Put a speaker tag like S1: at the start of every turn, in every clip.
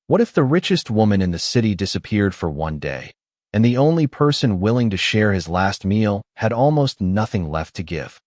S1: What if the richest woman in the city disappeared for one day, and the only person willing to share his last meal had almost nothing left to give?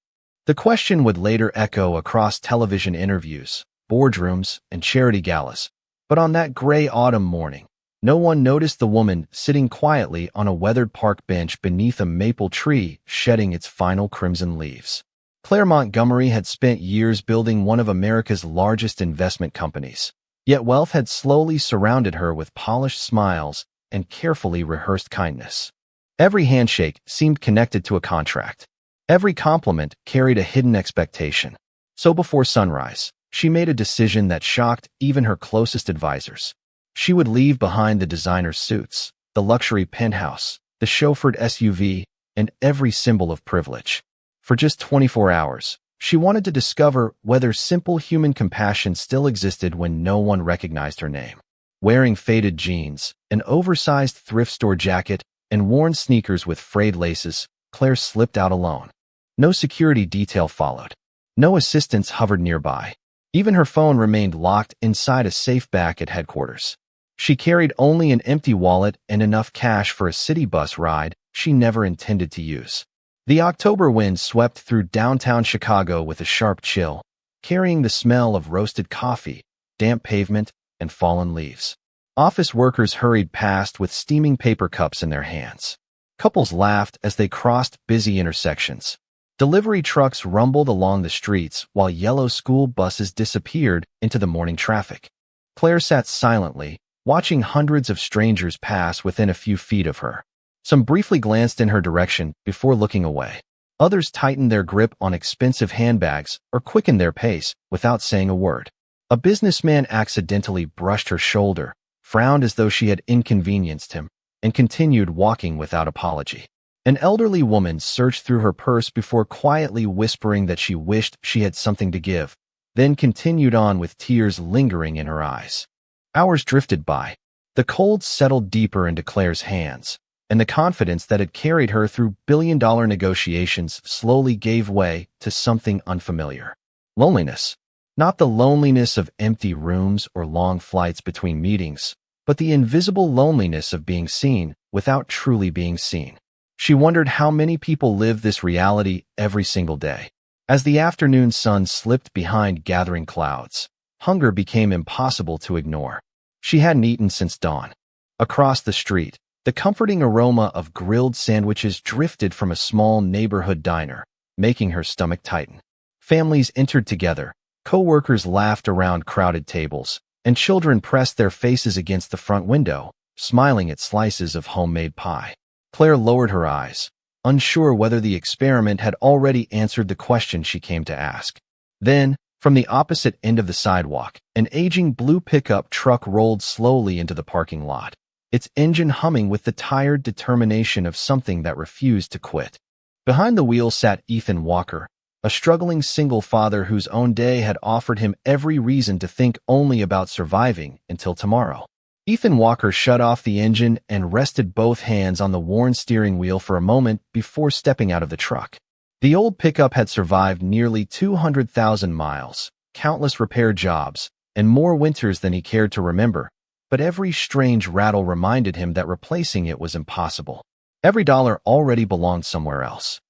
S1: The question would later echo across television interviews, boardrooms, and charity galas. But on that gray autumn morning, no one noticed the woman sitting quietly on a weathered park bench beneath a maple tree shedding its final crimson leaves. Claire Montgomery had spent years building one of America's largest investment companies. Yet wealth had slowly surrounded her with polished smiles and carefully rehearsed kindness. Every handshake seemed connected to a contract. Every compliment carried a hidden expectation. So before sunrise, she made a decision that shocked even her closest advisors. She would leave behind the designer suits, the luxury penthouse, the chauffeured SUV, and every symbol of privilege. For just 24 hours, she wanted to discover whether simple human compassion still existed when no one recognized her name. Wearing faded jeans, an oversized thrift store jacket, and worn sneakers with frayed laces, Claire slipped out alone. No security detail followed. No assistants hovered nearby. Even her phone remained locked inside a safe back at headquarters. She carried only an empty wallet and enough cash for a city bus ride she never intended to use. The October wind swept through downtown Chicago with a sharp chill, carrying the smell of roasted coffee, damp pavement, and fallen leaves. Office workers hurried past with steaming paper cups in their hands. Couples laughed as they crossed busy intersections. Delivery trucks rumbled along the streets while yellow school buses disappeared into the morning traffic. Claire sat silently, watching hundreds of strangers pass within a few feet of her. Some briefly glanced in her direction before looking away. Others tightened their grip on expensive handbags or quickened their pace without saying a word. A businessman accidentally brushed her shoulder, frowned as though she had inconvenienced him, and continued walking without apology. An elderly woman searched through her purse before quietly whispering that she wished she had something to give, then continued on with tears lingering in her eyes. Hours drifted by. The cold settled deeper into Claire's hands, and the confidence that had carried her through billion-dollar negotiations slowly gave way to something unfamiliar. Loneliness. Not the loneliness of empty rooms or long flights between meetings, but the invisible loneliness of being seen without truly being seen. She wondered how many people live this reality every single day. As the afternoon sun slipped behind gathering clouds, hunger became impossible to ignore. She hadn't eaten since dawn. Across the street, the comforting aroma of grilled sandwiches drifted from a small neighborhood diner, making her stomach tighten. Families entered together, co-workers laughed around crowded tables, and children pressed their faces against the front window, smiling at slices of homemade pie. Claire lowered her eyes, unsure whether the experiment had already answered the question she came to ask. Then, from the opposite end of the sidewalk, an aging blue pickup truck rolled slowly into the parking lot, its engine humming with the tired determination of something that refused to quit. Behind the wheel sat Ethan Walker, a struggling single father whose own day had offered him every reason to think only about surviving until tomorrow. Ethan Walker shut off the engine and rested both hands on the worn steering wheel for a moment before stepping out of the truck. The old pickup had survived nearly 200,000 miles, countless repair jobs, and more winters than he cared to remember, but every strange rattle reminded him that replacing it was impossible. Every dollar already belonged somewhere else.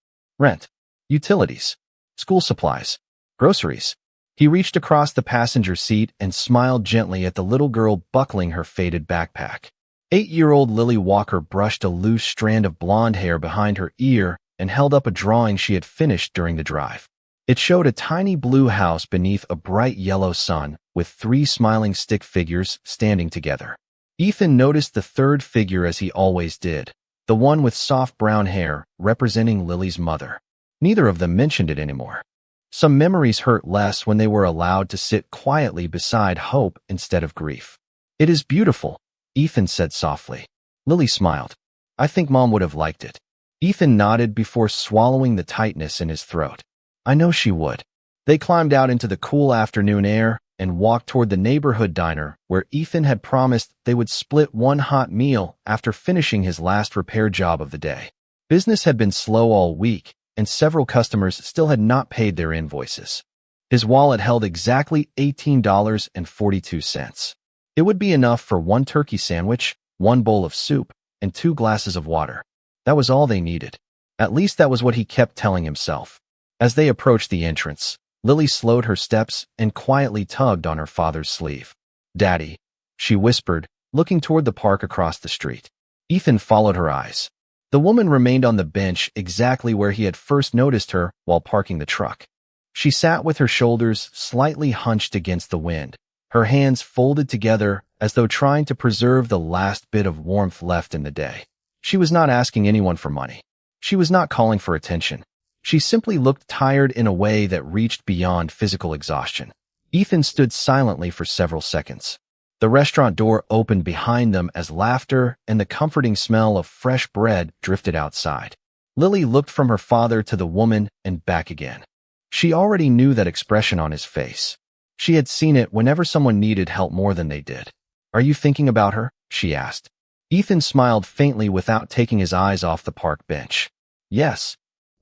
S1: Rent, utilities, school supplies, groceries. He reached across the passenger seat and smiled gently at the little girl buckling her faded backpack. 8-year-old Lily Walker brushed a loose strand of blonde hair behind her ear and held up a drawing she had finished during the drive. It showed a tiny blue house beneath a bright yellow sun, with 3 smiling stick figures standing together. Ethan noticed the third figure as he always did, the one with soft brown hair, representing Lily's mother. Neither of them mentioned it anymore. Some memories hurt less when they were allowed to sit quietly beside hope instead of grief. "It is beautiful," Ethan said softly. Lily smiled. "I think Mom would have liked it." Ethan nodded before swallowing the tightness in his throat. "I know she would." They climbed out into the cool afternoon air and walked toward the neighborhood diner where Ethan had promised they would split one hot meal after finishing his last repair job of the day. Business had been slow all week, and several customers still had not paid their invoices. His wallet held exactly $18.42. It would be enough for one turkey sandwich, one bowl of soup, and 2 glasses of water. That was all they needed. At least that was what he kept telling himself. As they approached the entrance, Lily slowed her steps and quietly tugged on her father's sleeve. "Daddy," she whispered, looking toward the park across the street. Ethan followed her eyes. The woman remained on the bench exactly where he had first noticed her while parking the truck. She sat with her shoulders slightly hunched against the wind, her hands folded together as though trying to preserve the last bit of warmth left in the day. She was not asking anyone for money. She was not calling for attention. She simply looked tired in a way that reached beyond physical exhaustion. Ethan stood silently for several seconds. The restaurant door opened behind them as laughter and the comforting smell of fresh bread drifted outside. Lily looked from her father to the woman and back again. She already knew that expression on his face. She had seen it whenever someone needed help more than they did. "Are you thinking about her?" she asked. Ethan smiled faintly without taking his eyes off the park bench. "Yes."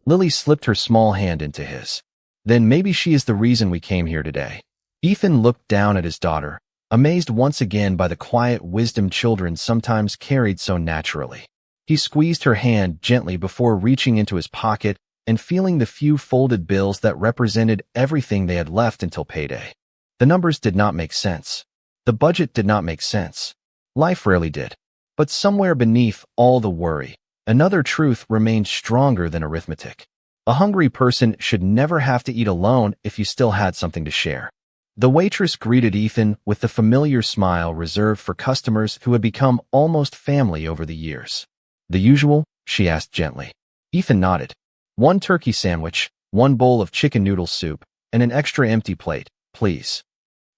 S1: Lily slipped her small hand into his. "Then maybe she is the reason we came here today." Ethan looked down at his daughter, amazed once again by the quiet wisdom children sometimes carried so naturally. He squeezed her hand gently before reaching into his pocket and feeling the few folded bills that represented everything they had left until payday. The numbers did not make sense. The budget did not make sense. Life rarely did. But somewhere beneath all the worry, another truth remained stronger than arithmetic. A hungry person should never have to eat alone if you still had something to share. The waitress greeted Ethan with the familiar smile reserved for customers who had become almost family over the years. "The usual?" she asked gently. Ethan nodded. "1 turkey sandwich, 1 bowl of chicken noodle soup, and an extra empty plate, please."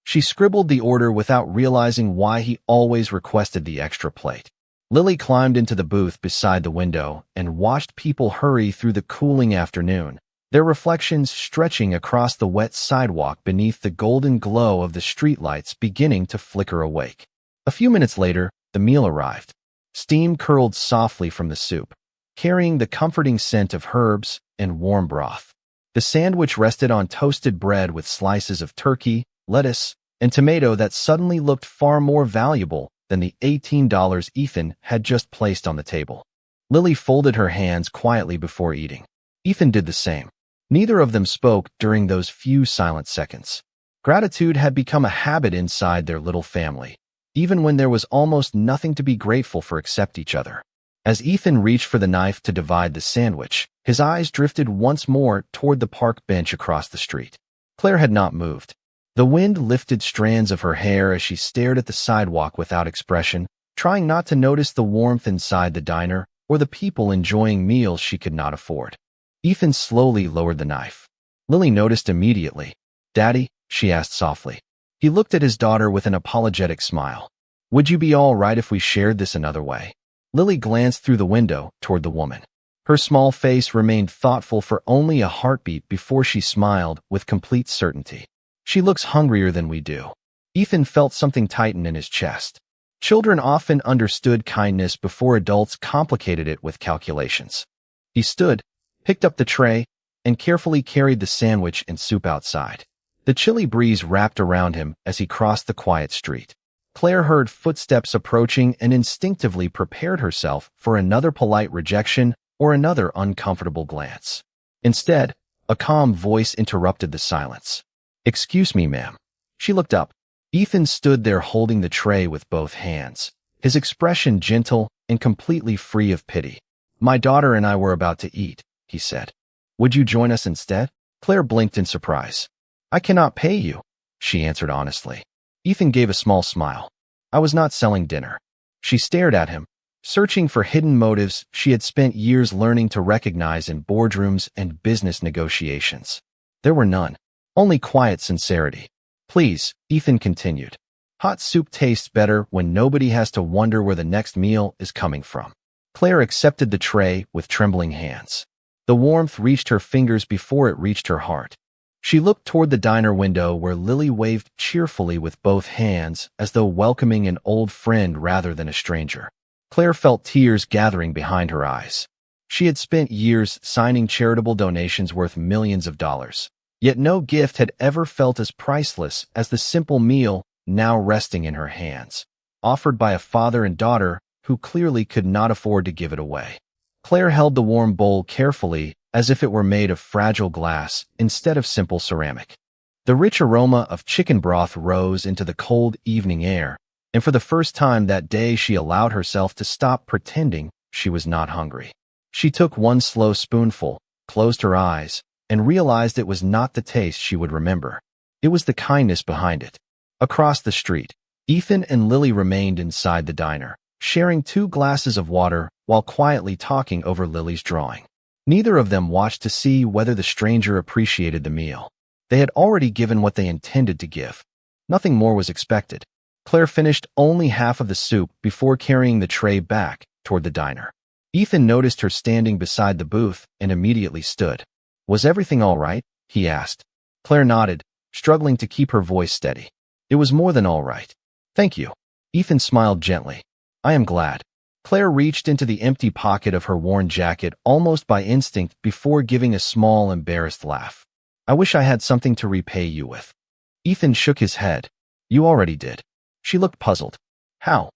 S1: She scribbled the order without realizing why he always requested the extra plate. Lily climbed into the booth beside the window and watched people hurry through the cooling afternoon, their reflections stretching across the wet sidewalk beneath the golden glow of the streetlights beginning to flicker awake. A few minutes later, the meal arrived. Steam curled softly from the soup, carrying the comforting scent of herbs and warm broth. The sandwich rested on toasted bread with slices of turkey, lettuce, and tomato that suddenly looked far more valuable than the $18 Ethan had just placed on the table. Lily folded her hands quietly before eating. Ethan did the same. Neither of them spoke during those few silent seconds. Gratitude had become a habit inside their little family, even when there was almost nothing to be grateful for except each other. As Ethan reached for the knife to divide the sandwich, his eyes drifted once more toward the park bench across the street. Claire had not moved. The wind lifted strands of her hair as she stared at the sidewalk without expression, trying not to notice the warmth inside the diner or the people enjoying meals she could not afford. Ethan slowly lowered the knife. Lily noticed immediately. "Daddy?" she asked softly. He looked at his daughter with an apologetic smile. "Would you be all right if we shared this another way?" Lily glanced through the window toward the woman. Her small face remained thoughtful for only a heartbeat before she smiled with complete certainty. "She looks hungrier than we do." Ethan felt something tighten in his chest. Children often understood kindness before adults complicated it with calculations. He stood, picked up the tray, and carefully carried the sandwich and soup outside. The chilly breeze wrapped around him as he crossed the quiet street. Claire heard footsteps approaching and instinctively prepared herself for another polite rejection or another uncomfortable glance. Instead, a calm voice interrupted the silence. "Excuse me, ma'am." She looked up. Ethan stood there holding the tray with both hands, his expression gentle and completely free of pity. "My daughter and I were about to eat," he said. "Would you join us instead?" Claire blinked in surprise. "I cannot pay you," she answered honestly. Ethan gave a small smile. "I was not selling dinner." She stared at him, searching for hidden motives she had spent years learning to recognize in boardrooms and business negotiations. There were none. Only quiet sincerity. "Please," Ethan continued. "Hot soup tastes better when nobody has to wonder where the next meal is coming from." Claire accepted the tray with trembling hands. The warmth reached her fingers before it reached her heart. She looked toward the diner window where Lily waved cheerfully with both hands as though welcoming an old friend rather than a stranger. Claire felt tears gathering behind her eyes. She had spent years signing charitable donations worth millions of dollars. Yet no gift had ever felt as priceless as the simple meal now resting in her hands, offered by a father and daughter who clearly could not afford to give it away. Claire held the warm bowl carefully as if it were made of fragile glass instead of simple ceramic. The rich aroma of chicken broth rose into the cold evening air, and for the first time that day she allowed herself to stop pretending she was not hungry. She took one slow spoonful, closed her eyes, and realized it was not the taste she would remember. It was the kindness behind it. Across the street, Ethan and Lily remained inside the diner, sharing 2 glasses of water while quietly talking over Lily's drawing. Neither of them watched to see whether the stranger appreciated the meal. They had already given what they intended to give. Nothing more was expected. Claire finished only half of the soup before carrying the tray back toward the diner. Ethan noticed her standing beside the booth and immediately stood. "Was everything all right?" he asked. Claire nodded, struggling to keep her voice steady. "It was more than all right. Thank you." Ethan smiled gently. "I am glad." Claire reached into the empty pocket of her worn jacket almost by instinct before giving a small, embarrassed laugh. "I wish I had something to repay you with." Ethan shook his head. "You already did." She looked puzzled. "How?"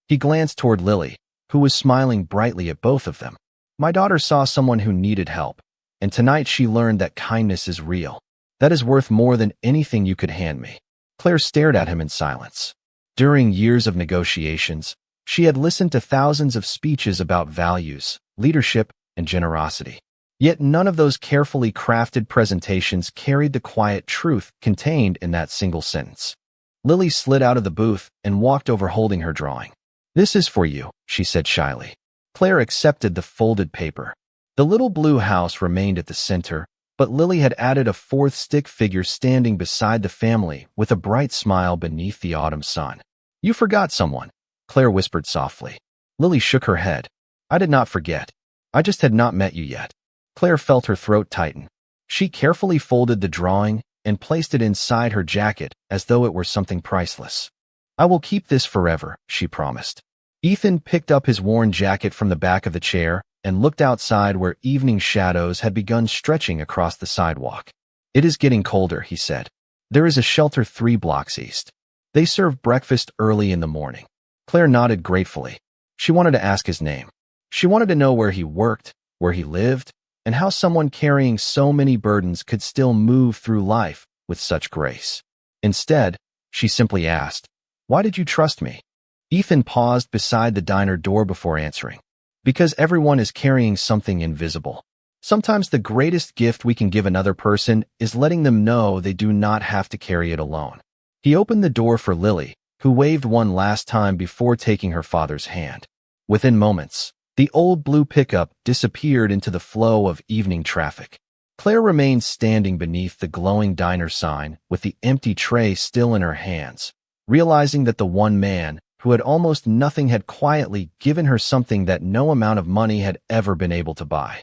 S1: He glanced toward Lily, who was smiling brightly at both of them. "My daughter saw someone who needed help, and tonight she learned that kindness is real. That is worth more than anything you could hand me." Claire stared at him in silence. During years of negotiations, she had listened to thousands of speeches about values, leadership, and generosity. Yet none of those carefully crafted presentations carried the quiet truth contained in that single sentence. Lily slid out of the booth and walked over holding her drawing. "This is for you," she said shyly. Claire accepted the folded paper. The little blue house remained at the center, but Lily had added a 4th stick figure standing beside the family with a bright smile beneath the autumn sun. "You forgot someone," Claire whispered softly. Lily shook her head. "I did not forget. I just had not met you yet." Claire felt her throat tighten. She carefully folded the drawing and placed it inside her jacket as though it were something priceless. "I will keep this forever," she promised. Ethan picked up his worn jacket from the back of the chair and looked outside where evening shadows had begun stretching across the sidewalk. "It is getting colder," he said. "There is a shelter 3 blocks east. They serve breakfast early in the morning." Claire nodded gratefully. She wanted to ask his name. She wanted to know where he worked, where he lived, and how someone carrying so many burdens could still move through life with such grace. Instead, she simply asked, "Why did you trust me?" Ethan paused beside the diner door before answering. "Because everyone is carrying something invisible. Sometimes the greatest gift we can give another person is letting them know they do not have to carry it alone." He opened the door for Lily, who waved one last time before taking her father's hand. Within moments, the old blue pickup disappeared into the flow of evening traffic. Claire remained standing beneath the glowing diner sign with the empty tray still in her hands, realizing that the one man who had almost nothing had quietly given her something that no amount of money had ever been able to buy.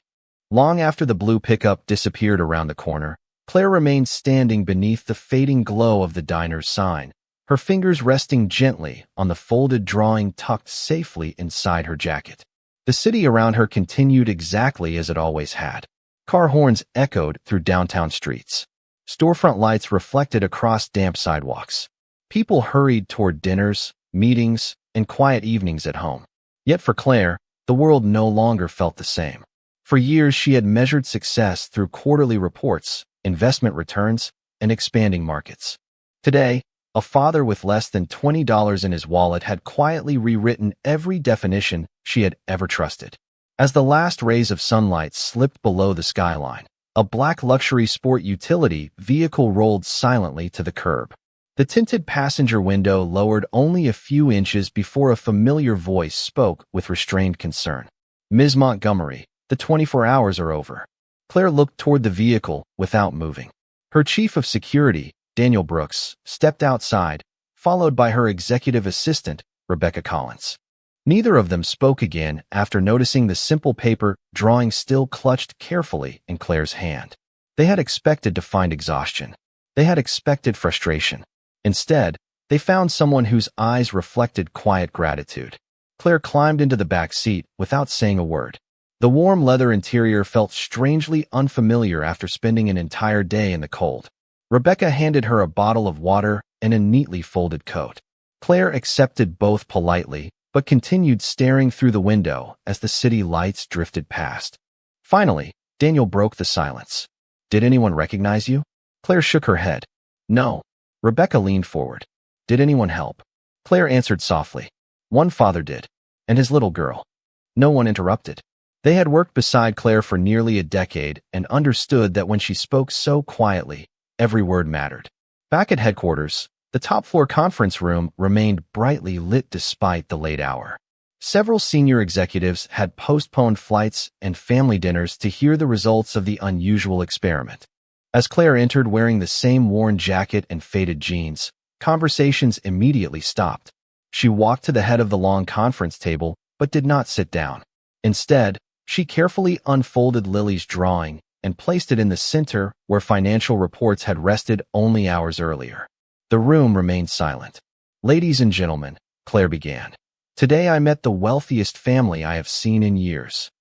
S1: Long after the blue pickup disappeared around the corner, Claire remained standing beneath the fading glow of the diner's sign, her fingers resting gently on the folded drawing tucked safely inside her jacket. The city around her continued exactly as it always had. Car horns echoed through downtown streets. Storefront lights reflected across damp sidewalks. People hurried toward dinners, meetings, and quiet evenings at home. Yet for Claire, the world no longer felt the same. For years, she had measured success through quarterly reports, investment returns, and expanding markets. Today, a father with less than $20 in his wallet had quietly rewritten every definition she had ever trusted. As the last rays of sunlight slipped below the skyline, a black luxury sport utility vehicle rolled silently to the curb. The tinted passenger window lowered only a few inches before a familiar voice spoke with restrained concern. "Ms. Montgomery, the 24 hours are over." Claire looked toward the vehicle without moving. Her chief of security, Daniel Brooks, stepped outside, followed by her executive assistant, Rebecca Collins. Neither of them spoke again after noticing the simple paper drawing still clutched carefully in Claire's hand. They had expected to find exhaustion. They had expected frustration. Instead, they found someone whose eyes reflected quiet gratitude. Claire climbed into the back seat without saying a word. The warm leather interior felt strangely unfamiliar after spending an entire day in the cold. Rebecca handed her a bottle of water and a neatly folded coat. Claire accepted both politely, but continued staring through the window as the city lights drifted past. Finally, Daniel broke the silence. "Did anyone recognize you?" Claire shook her head. "No." Rebecca leaned forward. "Did anyone help?" Claire answered softly. "One father did. And his little girl." No one interrupted. They had worked beside Claire for nearly a decade and understood that when she spoke so quietly, every word mattered. Back at headquarters, the top-floor conference room remained brightly lit despite the late hour. Several senior executives had postponed flights and family dinners to hear the results of the unusual experiment. As Claire entered wearing the same worn jacket and faded jeans, conversations immediately stopped. She walked to the head of the long conference table but did not sit down. Instead, she carefully unfolded Lily's drawing and placed it in the center where financial reports had rested only hours earlier. The room remained silent. "Ladies and gentlemen," Claire began, "today I met the wealthiest family I have seen in years."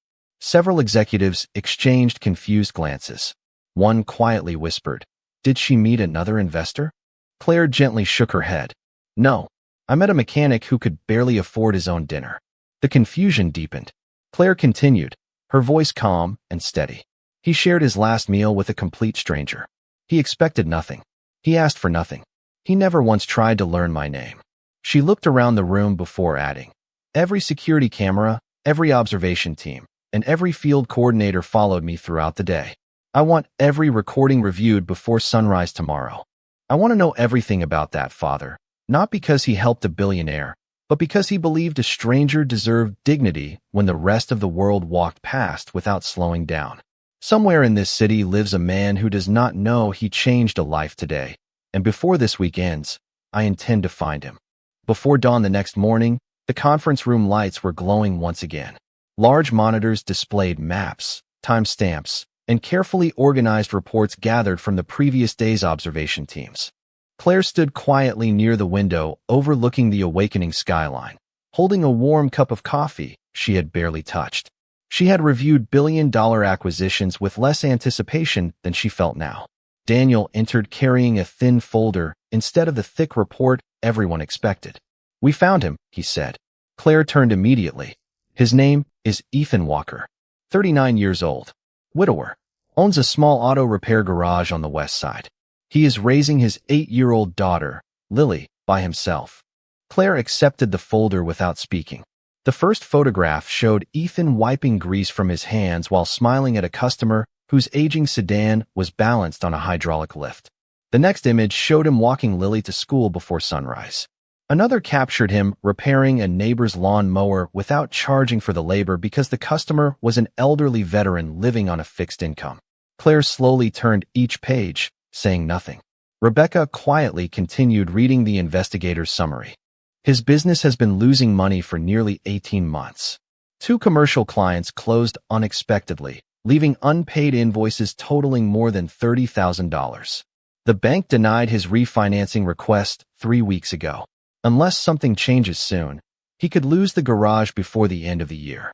S1: Several executives exchanged confused glances. One quietly whispered, "Did she meet another investor?" Claire gently shook her head. "No, I met a mechanic who could barely afford his own dinner." The confusion deepened. Claire continued, her voice calm and steady. "He shared his last meal with a complete stranger. He expected nothing. He asked for nothing. He never once tried to learn my name." She looked around the room before adding, "Every security camera, every observation team, and every field coordinator followed me throughout the day. I want every recording reviewed before sunrise tomorrow. I want to know everything about that father, not because he helped a billionaire, but because he believed a stranger deserved dignity when the rest of the world walked past without slowing down. Somewhere in this city lives a man who does not know he changed a life today, and before this week ends, I intend to find him." Before dawn the next morning, the conference room lights were glowing once again. Large monitors displayed maps, timestamps, and carefully organized reports gathered from the previous day's observation teams. Claire stood quietly near the window overlooking the awakening skyline, holding a warm cup of coffee she had barely touched. She had reviewed billion-dollar acquisitions with less anticipation than she felt now. Daniel entered carrying a thin folder instead of the thick report everyone expected. "We found him," he said. Claire turned immediately. "His name is Ethan Walker, 39 years old, widower, owns a small auto repair garage on the west side. He is raising his 8-year-old daughter, Lily, by himself." Claire accepted the folder without speaking. The first photograph showed Ethan wiping grease from his hands while smiling at a customer whose aging sedan was balanced on a hydraulic lift. The next image showed him walking Lily to school before sunrise. Another captured him repairing a neighbor's lawn mower without charging for the labor because the customer was an elderly veteran living on a fixed income. Claire slowly turned each page, saying nothing. Rebecca quietly continued reading the investigator's summary. "His business has been losing money for nearly 18 months. 2 commercial clients closed unexpectedly, leaving unpaid invoices totaling more than $30,000. The bank denied his refinancing request 3 weeks ago. Unless something changes soon, he could lose the garage before the end of the year."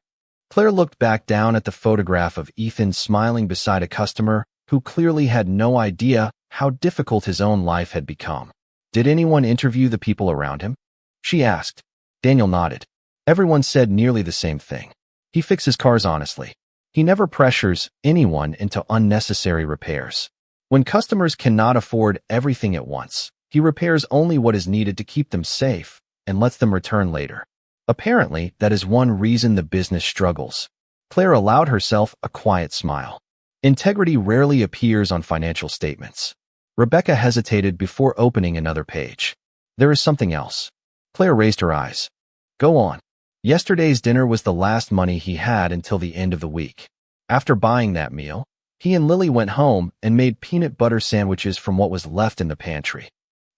S1: Claire looked back down at the photograph of Ethan smiling beside a customer who clearly had no idea how difficult his own life had become. "Did anyone interview the people around him?" she asked. Daniel nodded. "Everyone said nearly the same thing. He fixes cars honestly. He never pressures anyone into unnecessary repairs. When customers cannot afford everything at once, he repairs only what is needed to keep them safe and lets them return later. Apparently, that is one reason the business struggles." Claire allowed herself a quiet smile. Integrity rarely appears on financial statements. Rebecca hesitated before opening another page. "There is something else." Claire raised her eyes. "Go on." "Yesterday's dinner was the last money he had until the end of the week. After buying that meal, he and Lily went home and made peanut butter sandwiches from what was left in the pantry."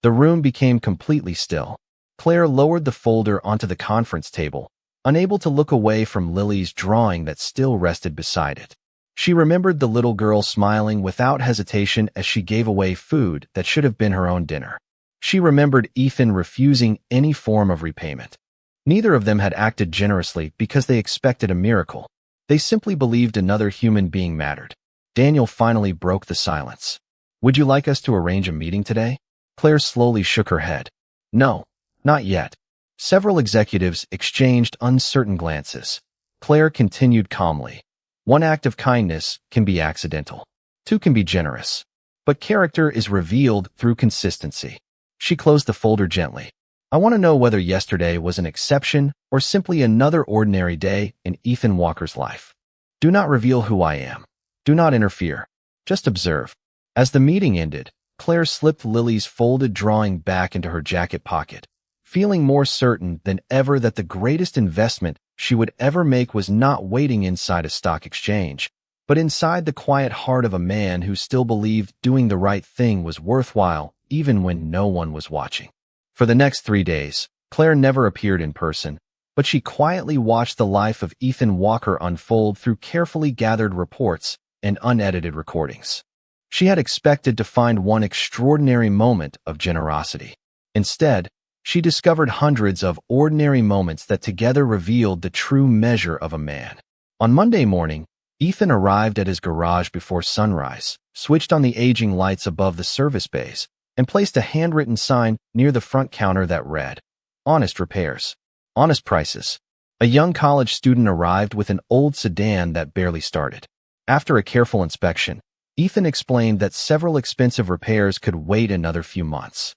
S1: The room became completely still. Claire lowered the folder onto the conference table, unable to look away from Lily's drawing that still rested beside it. She remembered the little girl smiling without hesitation as she gave away food that should have been her own dinner. She remembered Ethan refusing any form of repayment. Neither of them had acted generously because they expected a miracle. They simply believed another human being mattered. Daniel finally broke the silence. "Would you like us to arrange a meeting today?" Claire slowly shook her head. No, not yet. Several executives exchanged uncertain glances. Claire continued calmly. One act of kindness can be accidental. Two can be generous. But character is revealed through consistency. She closed the folder gently. I want to know whether yesterday was an exception or simply another ordinary day in Ethan Walker's life. Do not reveal who I am. Do not interfere. Just observe. As the meeting ended, Claire slipped Lily's folded drawing back into her jacket pocket, feeling more certain than ever that the greatest investment she would ever make was not waiting inside a stock exchange, but inside the quiet heart of a man who still believed doing the right thing was worthwhile even when no one was watching. For the next 3 days, Claire never appeared in person, but she quietly watched the life of Ethan Walker unfold through carefully gathered reports and unedited recordings. She had expected to find one extraordinary moment of generosity. Instead, she discovered hundreds of ordinary moments that together revealed the true measure of a man. On Monday morning, Ethan arrived at his garage before sunrise, switched on the aging lights above the service bays, and placed a handwritten sign near the front counter that read, "Honest repairs. Honest prices." A young college student arrived with an old sedan that barely started. After a careful inspection, Ethan explained that several expensive repairs could wait another few months.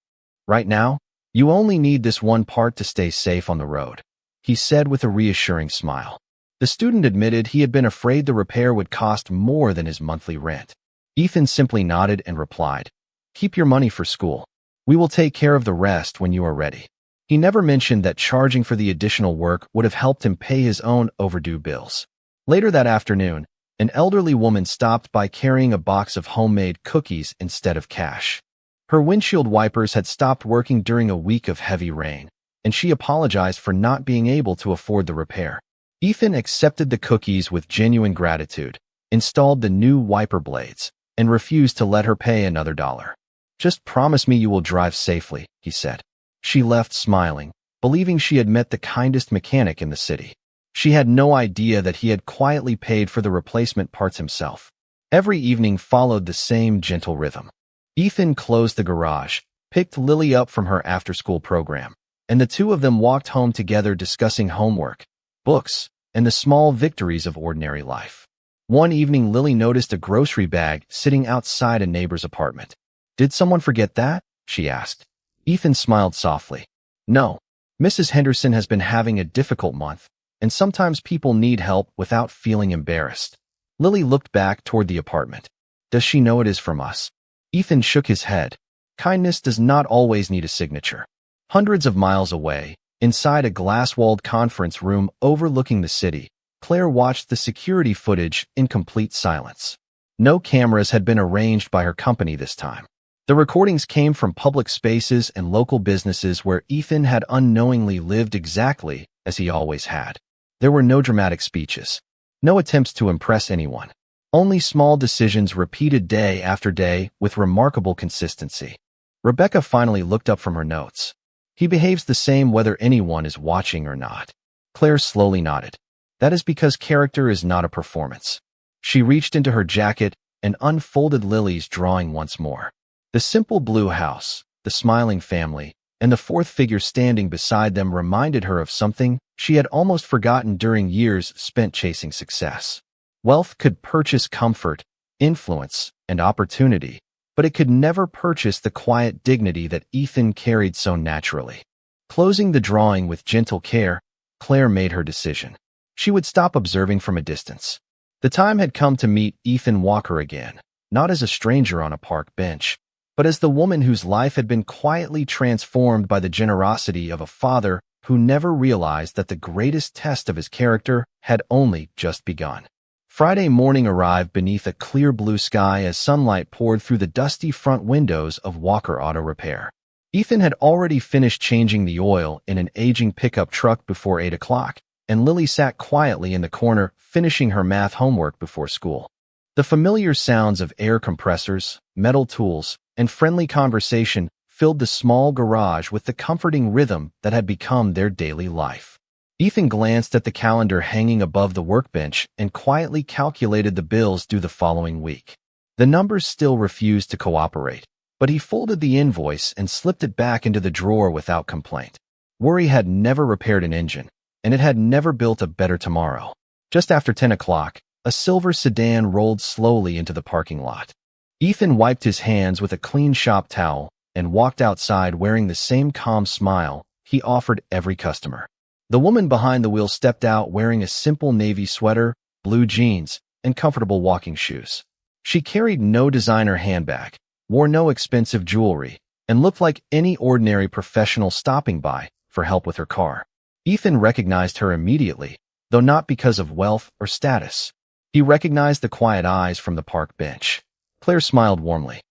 S1: "Right now, you only need this one part to stay safe on the road," he said with a reassuring smile. The student admitted he had been afraid the repair would cost more than his monthly rent. Ethan simply nodded and replied, "Keep your money for school. We will take care of the rest when you are ready." He never mentioned that charging for the additional work would have helped him pay his own overdue bills. Later that afternoon, an elderly woman stopped by carrying a box of homemade cookies instead of cash. Her windshield wipers had stopped working during a week of heavy rain, and she apologized for not being able to afford the repair. Ethan accepted the cookies with genuine gratitude, installed the new wiper blades, and refused to let her pay another $1. "Just promise me you will drive safely," he said. She left smiling, believing she had met the kindest mechanic in the city. She had no idea that he had quietly paid for the replacement parts himself. Every evening followed the same gentle rhythm. Ethan closed the garage, picked Lily up from her after-school program, and the two of them walked home together discussing homework, books, and the small victories of ordinary life. One evening, Lily noticed a grocery bag sitting outside a neighbor's apartment. "Did someone forget that?" she asked. Ethan smiled softly. "No. Mrs. Henderson has been having a difficult month, and sometimes people need help without feeling embarrassed." Lily looked back toward the apartment. "Does she know it is from us?" Ethan shook his head. Kindness does not always need a signature. Hundreds of miles away, inside a glass-walled conference room overlooking the city, Claire watched the security footage in complete silence. No cameras had been arranged by her company this time. The recordings came from public spaces and local businesses where Ethan had unknowingly lived exactly as he always had. There were no dramatic speeches, no attempts to impress anyone, only small decisions repeated day after day with remarkable consistency. Rebecca finally looked up from her notes. "He behaves the same whether anyone is watching or not." Claire slowly nodded. "That is because character is not a performance." She reached into her jacket and unfolded Lily's drawing once more. The simple blue house, the smiling family, and the fourth figure standing beside them reminded her of something she had almost forgotten during years spent chasing success. Wealth could purchase comfort, influence, and opportunity, but it could never purchase the quiet dignity that Ethan carried so naturally. Closing the drawing with gentle care, Claire made her decision. She would stop observing from a distance. The time had come to meet Ethan Walker again, not as a stranger on a park bench, but as the woman whose life had been quietly transformed by the generosity of a father who never realized that the greatest test of his character had only just begun. Friday morning arrived beneath a clear blue sky as sunlight poured through the dusty front windows of Walker Auto Repair. Ethan had already finished changing the oil in an aging pickup truck before 8 o'clock, and Lily sat quietly in the corner finishing her math homework before school. The familiar sounds of air compressors, metal tools, and friendly conversation filled the small garage with the comforting rhythm that had become their daily life. Ethan glanced at the calendar hanging above the workbench and quietly calculated the bills due the following week. The numbers still refused to cooperate. but he folded the invoice and slipped it back into the drawer without complaint. Worry had never repaired an engine, and it had never built a better tomorrow. Just after 10 o'clock, a silver sedan rolled slowly into the parking lot. Ethan wiped his hands with a clean shop towel and walked outside wearing the same calm smile he offered every customer. The woman behind the wheel stepped out wearing a simple navy sweater, blue jeans, and comfortable walking shoes. She carried no designer handbag, wore no expensive jewelry, and looked like any ordinary professional stopping by for help with her car. Ethan recognized her immediately, though not because of wealth or status. He recognized the quiet eyes from the park bench. Claire smiled warmly.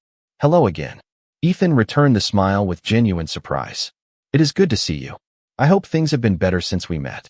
S1: "Hello again." Ethan returned the smile with genuine surprise. "It is good to see you. I hope things have been better since we met."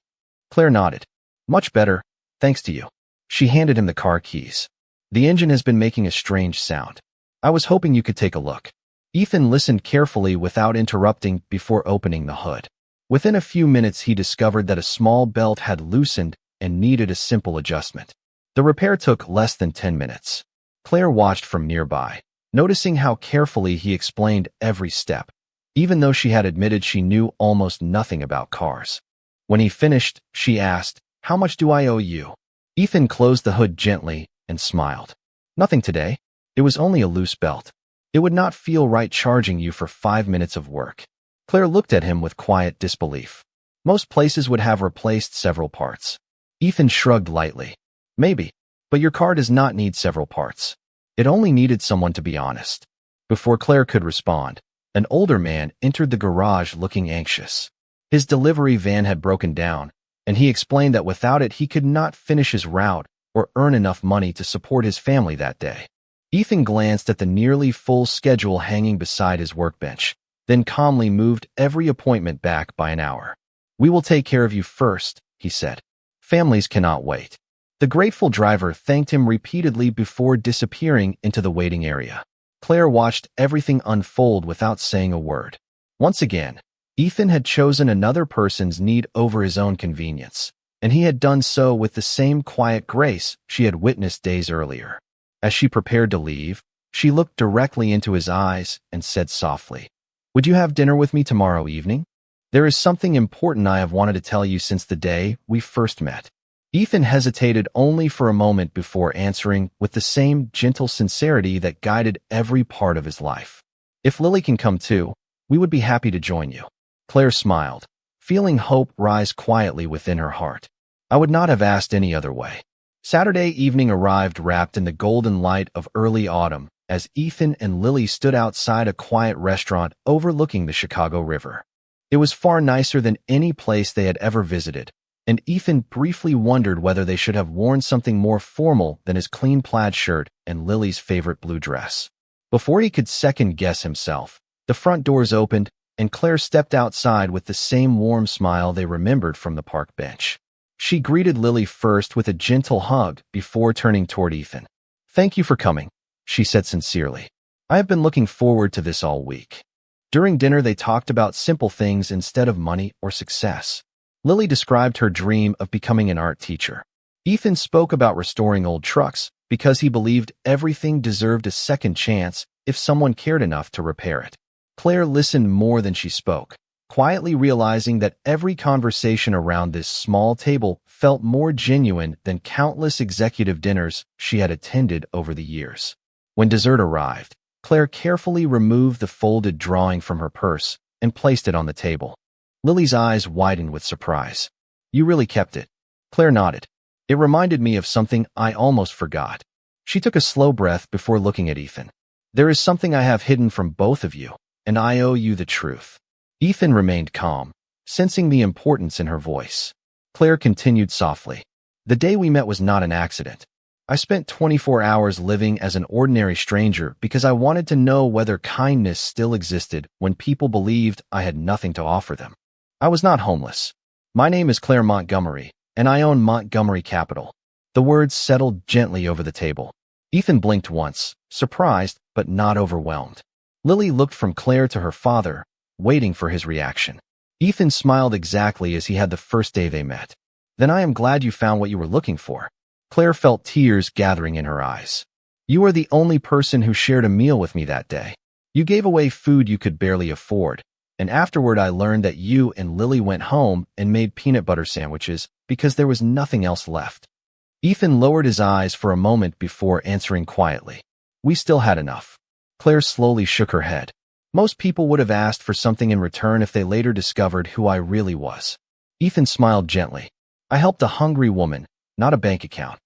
S1: Claire nodded. "Much better, thanks to you." She handed him the car keys. "The engine has been making a strange sound. I was hoping you could take a look." Ethan listened carefully without interrupting before opening the hood. Within a few minutes, he discovered that a small belt had loosened and needed a simple adjustment. The repair took less than 10 minutes. Claire watched from nearby, noticing how carefully he explained every step, even though she had admitted she knew almost nothing about cars. When he finished, she asked, "How much do I owe you?" Ethan closed the hood gently and smiled. "Nothing today. It was only a loose belt. It would not feel right charging you for 5 minutes of work." Claire looked at him with quiet disbelief. Most places would have replaced several parts. Ethan shrugged lightly. "Maybe, but your car does not need several parts. It only needed someone to be honest." Before Claire could respond, an older man entered the garage looking anxious. His delivery van had broken down, and he explained that without it he could not finish his route or earn enough money to support his family that day. Ethan glanced at the nearly full schedule hanging beside his workbench, then calmly moved every appointment back by an hour. "We will take care of you first," he said. "Families cannot wait." The grateful driver thanked him repeatedly before disappearing into the waiting area. Claire watched everything unfold without saying a word. Once again, Ethan had chosen another person's need over his own convenience, and he had done so with the same quiet grace she had witnessed days earlier. As she prepared to leave, she looked directly into his eyes and said softly, "Would you have dinner with me tomorrow evening? There is something important I have wanted to tell you since the day we first met." Ethan hesitated only for a moment before answering with the same gentle sincerity that guided every part of his life. "If Lily can come too, we would be happy to join you." Claire smiled, feeling hope rise quietly within her heart. "I would not have asked any other way." Saturday evening arrived wrapped in the golden light of early autumn as Ethan and Lily stood outside a quiet restaurant overlooking the Chicago River. It was far nicer than any place they had ever visited, and Ethan briefly wondered whether they should have worn something more formal than his clean plaid shirt and Lily's favorite blue dress. Before he could second-guess himself, the front doors opened, and Claire stepped outside with the same warm smile they remembered from the park bench. She greeted Lily first with a gentle hug before turning toward Ethan. "Thank you for coming," she said sincerely. "I have been looking forward to this all week." During dinner, they talked about simple things instead of money or success. Lily described her dream of becoming an art teacher. Ethan spoke about restoring old trucks because he believed everything deserved a second chance if someone cared enough to repair it. Claire listened more than she spoke, quietly realizing that every conversation around this small table felt more genuine than countless executive dinners she had attended over the years. When dessert arrived, Claire carefully removed the folded drawing from her purse and placed it on the table. Lily's eyes widened with surprise. "You really kept it?" Claire nodded. "It reminded me of something I almost forgot." She took a slow breath before looking at Ethan. "There is something I have hidden from both of you, and I owe you the truth." Ethan remained calm, sensing the importance in her voice. Claire continued softly. "The day we met was not an accident. I spent 24 hours living as an ordinary stranger because I wanted to know whether kindness still existed when people believed I had nothing to offer them. I was not homeless. My name is Claire Montgomery, and I own Montgomery Capital." The words settled gently over the table. Ethan blinked once, surprised but not overwhelmed. Lily looked from Claire to her father, waiting for his reaction. Ethan smiled exactly as he had the first day they met. "Then I am glad you found what you were looking for." Claire felt tears gathering in her eyes. "You are the only person who shared a meal with me that day." You gave away food you could barely afford, and afterward I learned that you and Lily went home and made peanut butter sandwiches because there was nothing else left. Ethan lowered his eyes for a moment before answering quietly. We still had enough. Claire slowly shook her head. Most people would have asked for something in return if they later discovered who I really was. Ethan smiled gently. I helped a hungry woman, not a bank account.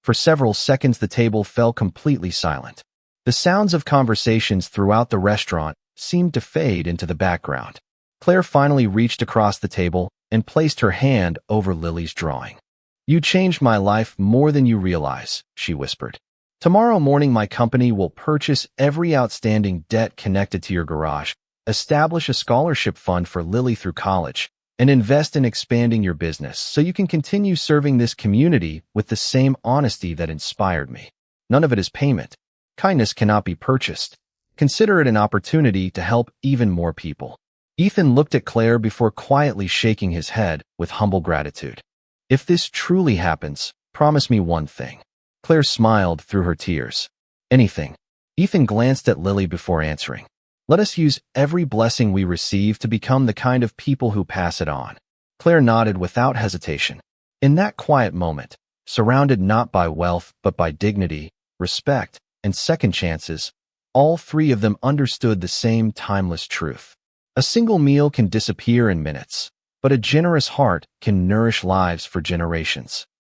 S1: For several seconds the table fell completely silent. The sounds of conversations throughout the restaurant seemed to fade into the background. Claire finally reached across the table and placed her hand over Lily's drawing. You changed my life more than you realize, she whispered. Tomorrow morning my company will purchase every outstanding debt connected to your garage, establish a scholarship fund for Lily through college, and invest in expanding your business so you can continue serving this community with the same honesty that inspired me. None of it is payment. Kindness cannot be purchased. Consider it an opportunity to help even more people. Ethan looked at Claire before quietly shaking his head with humble gratitude. If this truly happens, promise me one thing. Claire smiled through her tears. Anything. Ethan glanced at Lily before answering. Let us use every blessing we receive to become the kind of people who pass it on. Claire nodded without hesitation. In that quiet moment, surrounded not by wealth but by dignity, respect, and second chances, all three of them understood the same timeless truth. A single meal can disappear in minutes, but a generous heart can nourish lives for generations.